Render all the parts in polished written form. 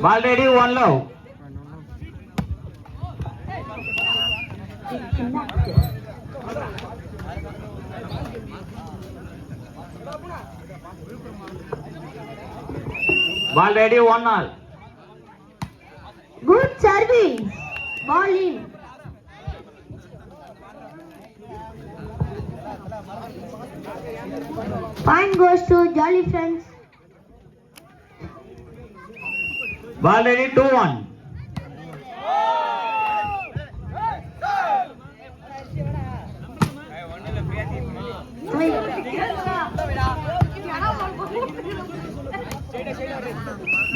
Already one love. Ball ready, 1-all. Good service. Ball in. Point goes to Jolly Friends. Ball ready, 2-1.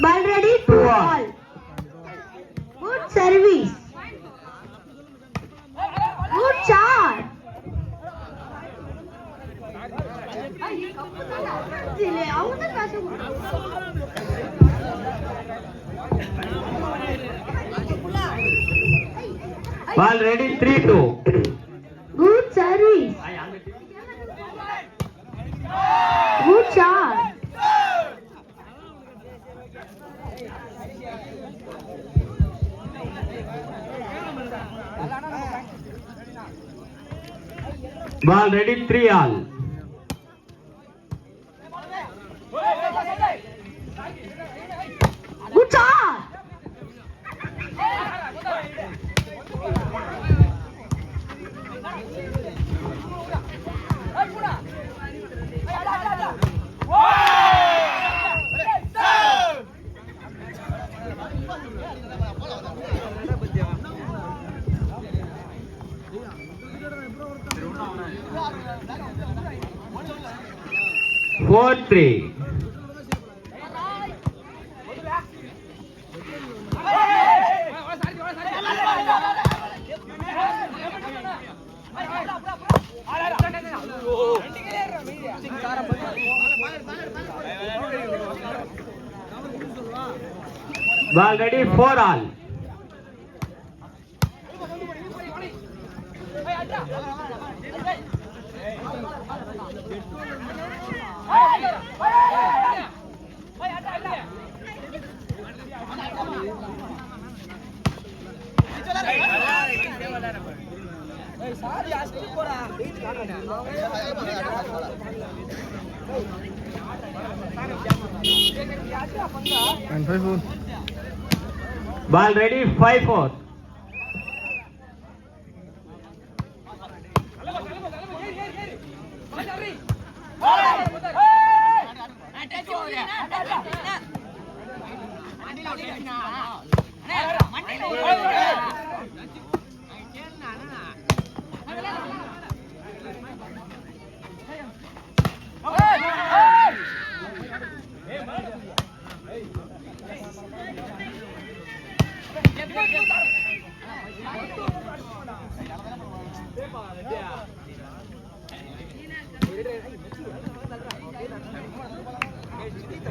Ball ready, 2-all. Good service. Good shot. Ball ready, 3-2. Good service. Good shot. Ball ready, 3-all. Good shot. Four, 3. Ball ready, 4-all. Ball ready, 5-4.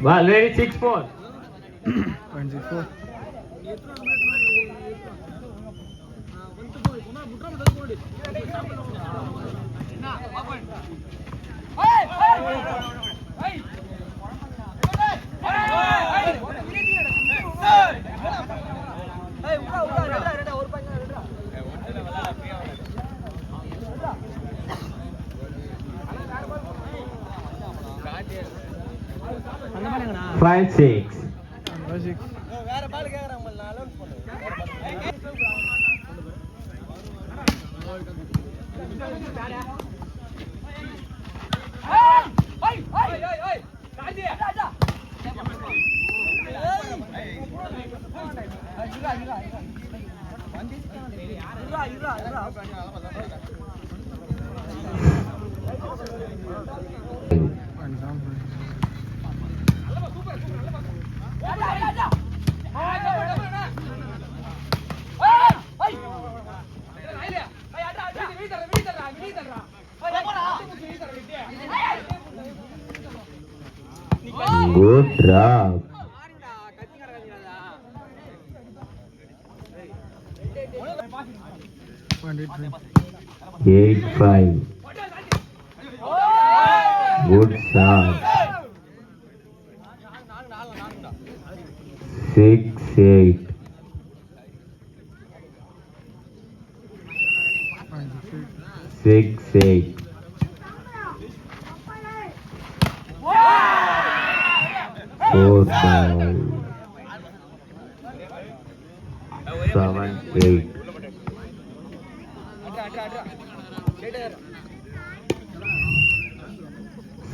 Ball ready, 6-4. 0.64. Five, 6. Good job. 8-5. Good shot. 6 8. 6 8. 4 ball. 7 8.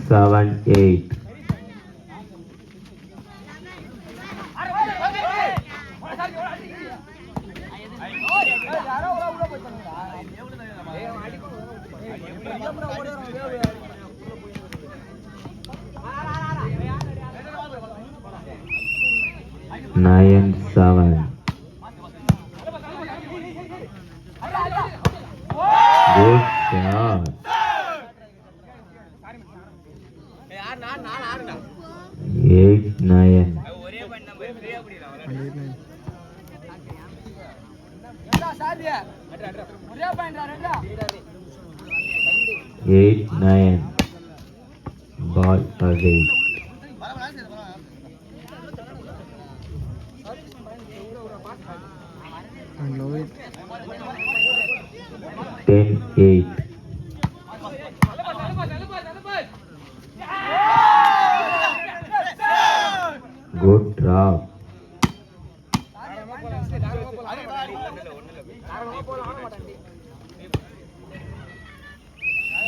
7 8. 9 7. Good shot. 8 9. 8 9. Ball again. And low it. 10 8. Good drop.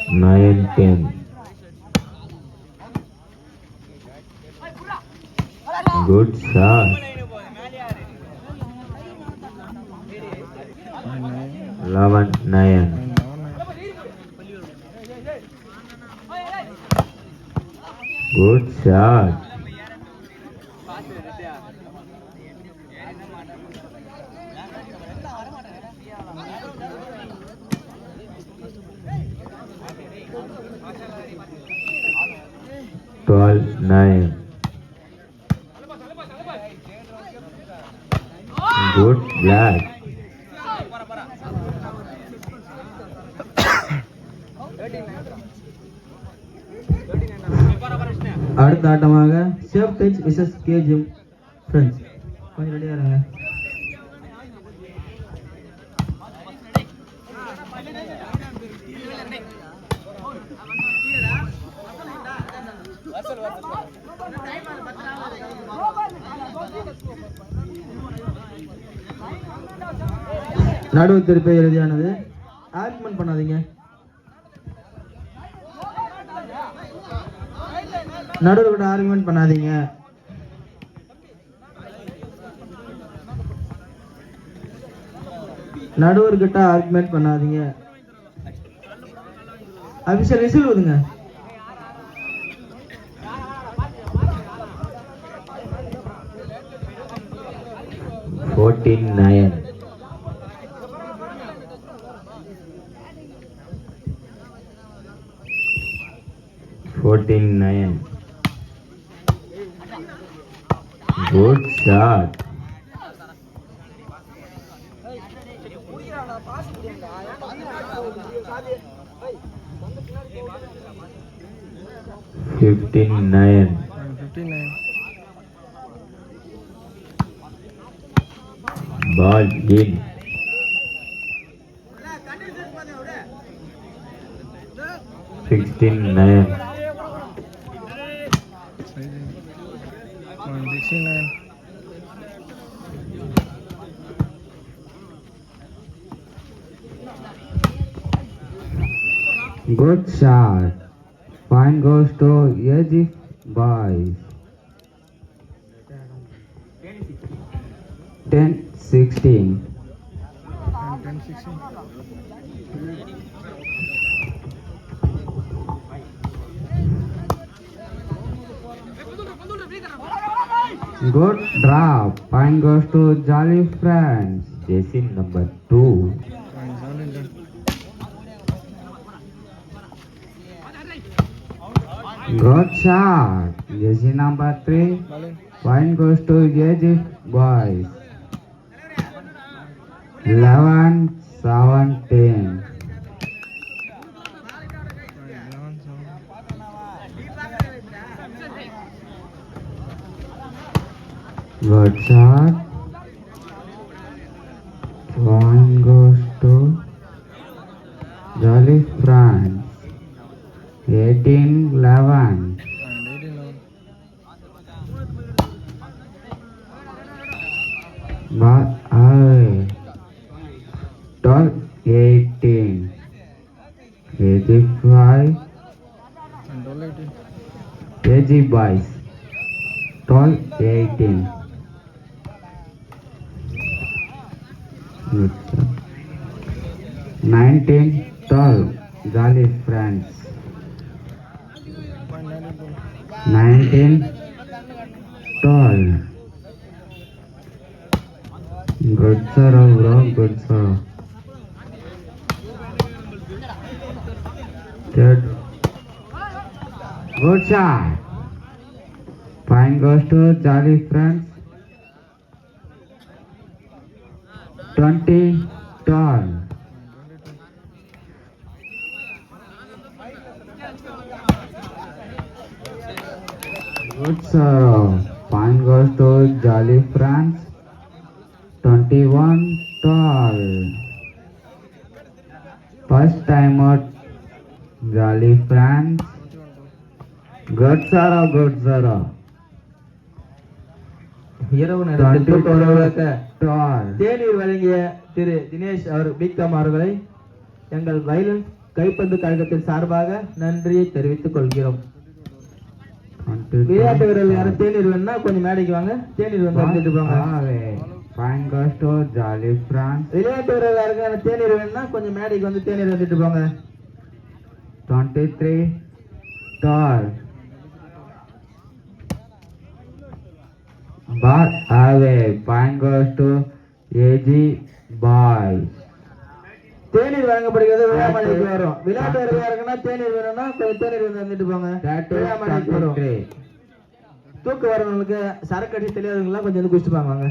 9 10. Good shot. 11 9. Good shot. 12 9. Good black. அடுத்த ஆட்டமாக safe touch விசஸ் கே gym friends கொஞ்சம் ரெடியாக இருங்க. நடுவு திருப்பி இறுதியானது. ஆர்குமெண்ட் பண்ணாதீங்க. நடுவில் கூட ஆர்குமெண்ட் பண்ணாதீங்க. நடுவர்கிட்ட ஆர்குமெண்ட் பண்ணாதீங்க. அபிஷியல் விசில் ஊதுங்க. Fourteen 9. Good shot. 15 Ball in. 16 Good shot. Point goes to Edgy Boys. 10-16. Good drop. Point goes to Jolly Friends. Jersey number 2. Good shot. Jersey number 3. Point goes to Edgy Boys. 11-17. Good shot. One goes to Jolly France. 18-11. And 18 But I 12-18. 85. and 18. AG boys. 12-18. Good job. 19-12. Jolly France. 19-12. Good serve, bro. Good serve. Good. Good shot. Point goes to Jolly France. 20-12. Good serve. Point goes to Jolly France. 21-12. First time out. Jolly France. Good serve. Good serve. இரவு நேரத்தில் தூக்கமாக 12. தேநீர் வழங்கிய திரு Dinesh BCom அவர்களை எங்கள் violence கைப்பந்து கழகத்தின் சார்பாக நன்றியை தெரிவித்துக் கொள்கிறோம். விளையாட்டு வீரர்கள் யாரும் தேநீர் வேணும்னா கொஞ்சம் மேடைக்கு வாங்க, தேநீர் வந்து எடுத்துட்டு போங்க. Point goes to Jolly France. விளையாட்டு வீரர்கள் யாருக்கு தேநீர் வேணும்னா கொஞ்சம் மேடைக்கு வந்து தேநீர் வந்துட்டு போங்க. 23-12. But away. Point goes to AG boys. தேநீர் வழங்கப்படுகிறது விழாமலைக்கு வரும். விளையாட்டு வீரர்கள் யாருக்குன்னா தேநீர் வேணும்னா கொஞ்சம் தேநீர் வந்து வந்துட்டு போங்க. விழாமலைக்கு வரும். தூக்கு வரவங்களுக்கு சரக்கு அடி தெரியாதவங்களா கொஞ்சம் வந்து குடிச்சுட்டு வாங்க.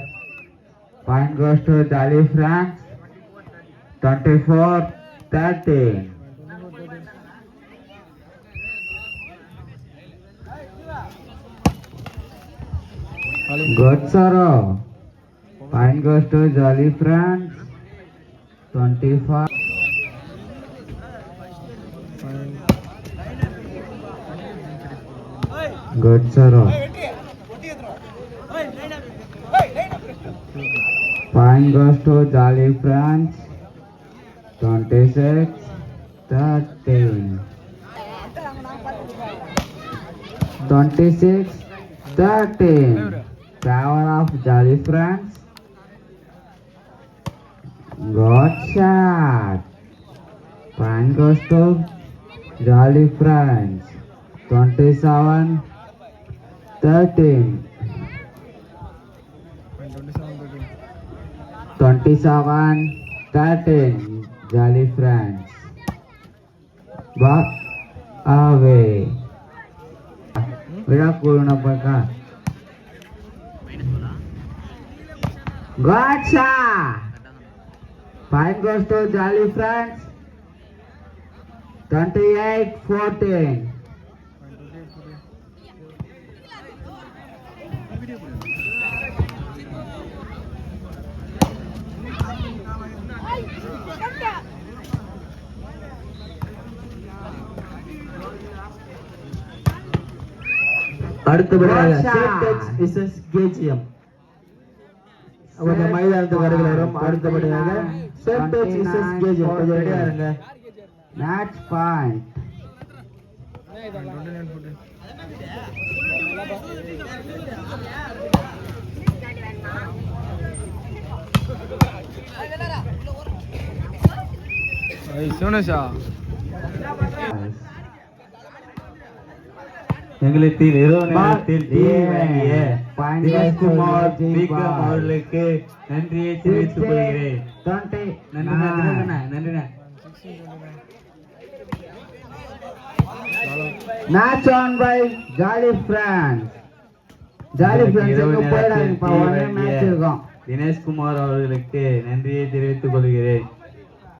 Point goes to Jolly France. 24-13. Good serve. Point goes to Jolly France. 25. Good serve. Point goes to Jolly France. 26-13. 26-13. Power of Jolly France. Good shot. Point goes to Jolly France. 27-13. 27-13. Jolly France. But away. Virat Kohli paka. Gotcha. Point goes to Jolly France. 28-14. அடுத்தபடியாக சேட்டெக்ஸ் versus KGM அவங்க மைதானத்துக்கு வருகிறோம். அடுத்தபடியாக சேட்டெக்ஸ் versus KGM கொஞ்சம் ரெடியா இருங்க. Match point. சோனேஷா எங்களுக்கு இரவு நேரத்தில் தினேஷ்குமார் பிகாம் அவர்களுக்கு நன்றியை தெரிவித்துக் கொள்கிறேன். நன்றி. Match on by Jolly France. Jolly France எங்க போயிடாதீங்கப்பா, ஒரே மேட்ச் இருக்கும். தினேஷ்குமார் அவர்களுக்கு நன்றியை தெரிவித்துக் கொள்கிறேன்.